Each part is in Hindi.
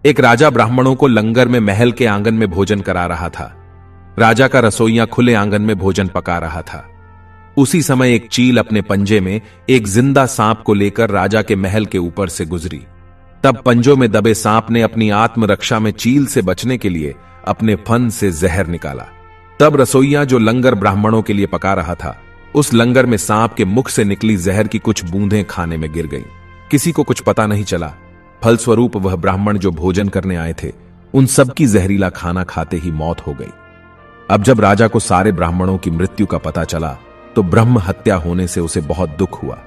एक राजा ब्राह्मणों को लंगर में महल के आंगन में भोजन करा रहा था। राजा का रसोइया खुले आंगन में भोजन पका रहा था। उसी समय एक चील अपने पंजे में एक जिंदा सांप को लेकर राजा के महल के ऊपर से गुजरी। तब पंजों में दबे सांप ने अपनी आत्मरक्षा में चील से बचने के लिए अपने फन से जहर निकाला। तब रसोइया जो लंगर ब्राह्मणों के लिए पका रहा था, उस लंगर में सांप के मुख से निकली जहर की कुछ बूंदें खाने में गिर गईं। किसी को कुछ पता नहीं चला। फलस्वरूप वह ब्राह्मण जो भोजन करने आए थे, उन सबकी जहरीला खाना खाते ही मौत हो गई। अब जब राजा को सारे ब्राह्मणों की मृत्यु का पता चला तो ब्रह्म हत्या होने से उसे बहुत दुख हुआ।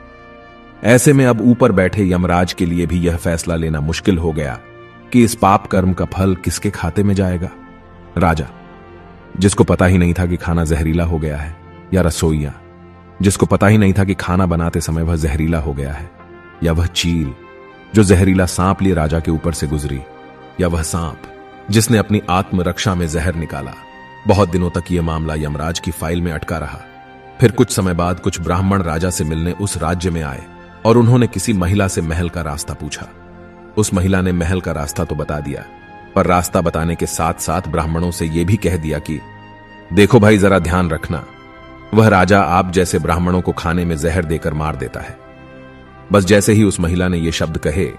ऐसे में अब ऊपर बैठे यमराज के लिए भी यह फैसला लेना मुश्किल हो गया कि इस पाप कर्म का फल किसके खाते में जाएगा। राजा, जिसको पता ही नहीं था कि खाना जहरीला हो गया है, या रसोइया, जिसको पता ही नहीं था कि खाना बनाते समय वह जहरीला हो गया है, या वह चील जो जहरीला सांप लिए राजा के ऊपर से गुजरी, या वह सांप जिसने अपनी आत्मरक्षा में जहर निकाला। बहुत दिनों तक यह मामला यमराज की फाइल में अटका रहा। फिर कुछ समय बाद कुछ ब्राह्मण राजा से मिलने उस राज्य में आए और उन्होंने किसी महिला से महल का रास्ता पूछा। उस महिला ने महल का रास्ता तो बता दिया, पर रास्ता बताने के साथ साथ ब्राह्मणों से यह भी कह दिया कि देखो भाई, जरा ध्यान रखना, वह राजा आप जैसे ब्राह्मणों को खाने में जहर देकर मार देता है। बस जैसे ही उस महिला ने ये शब्द कहे,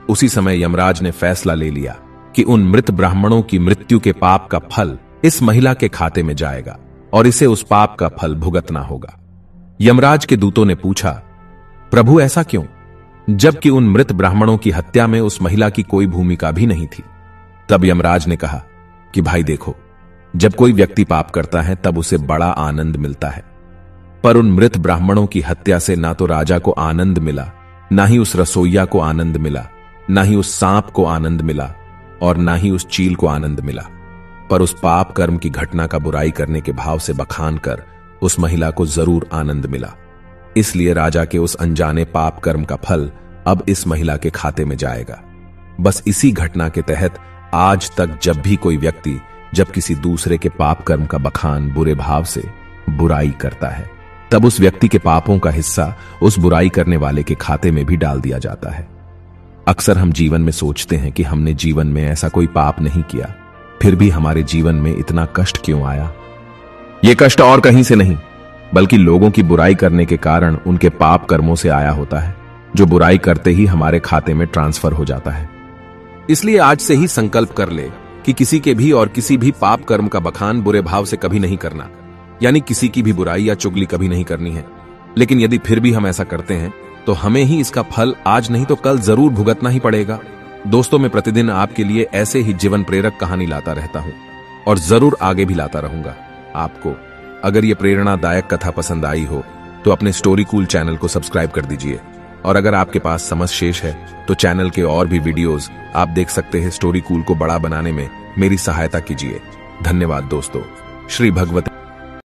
उसी समय यमराज ने फैसला ले लिया कि उन मृत ब्राह्मणों की मृत्यु के पाप का फल इस महिला के खाते में जाएगा और इसे उस पाप का फल भुगतना होगा। यमराज के दूतों ने पूछा, प्रभु ऐसा क्यों, जबकि उन मृत ब्राह्मणों की हत्या में उस महिला की कोई भूमिका भी नहीं थी। तब यमराज ने कहा कि भाई देखो, जब कोई व्यक्ति पाप करता है तब उसे बड़ा आनंद मिलता है, पर उन मृत ब्राह्मणों की हत्या से ना तो राजा को आनंद मिला, ना ही उस रसोइया को आनंद मिला, ना ही उस सांप को आनंद मिला, और ना ही उस चील को आनंद मिला, पर उस पाप कर्म की घटना का बुराई करने के भाव से बखान कर उस महिला को जरूर आनंद मिला। इसलिए राजा के उस अनजाने पाप कर्म का फल अब इस महिला के खाते में जाएगा। बस इसी घटना के तहत आज तक जब भी कोई व्यक्ति जब किसी दूसरे के पाप कर्म का बखान बुरे भाव से बुराई करता है, तब उस व्यक्ति के पापों का हिस्सा उस बुराई करने वाले के खाते में भी डाल दिया जाता है। अक्सर हम जीवन में सोचते हैं कि हमने जीवन में ऐसा कोई पाप नहीं किया, फिर भी हमारे जीवन में इतना कष्ट क्यों आया। यह कष्ट और कहीं से नहीं, बल्कि लोगों की बुराई करने के कारण उनके पाप कर्मों से आया होता है, जो बुराई करते ही हमारे खाते में ट्रांसफर हो जाता है। इसलिए आज से ही संकल्प कर ले कि किसी के भी और किसी भी पाप कर्म का बखान बुरे भाव से कभी नहीं करना, यानी किसी की भी बुराई या चुगली कभी नहीं करनी है। लेकिन यदि फिर भी हम ऐसा करते हैं तो हमें ही इसका फल आज नहीं तो कल जरूर भुगतना ही पड़ेगा। दोस्तों, मैं प्रतिदिन आपके लिए ऐसे ही जीवन प्रेरक कहानी लाता रहता हूं और जरूर आगे भी लाता रहूंगा। आपको अगर ये प्रेरणादायक कथा पसंद आई हो तो अपने स्टोरी कूल चैनल को सब्सक्राइब कर दीजिए, और अगर आपके पास समझ शेष है तो चैनल के और भी वीडियोस आप देख सकते हैं। स्टोरी कूल को बड़ा बनाने में मेरी सहायता कीजिए। धन्यवाद दोस्तों। श्री भगवती।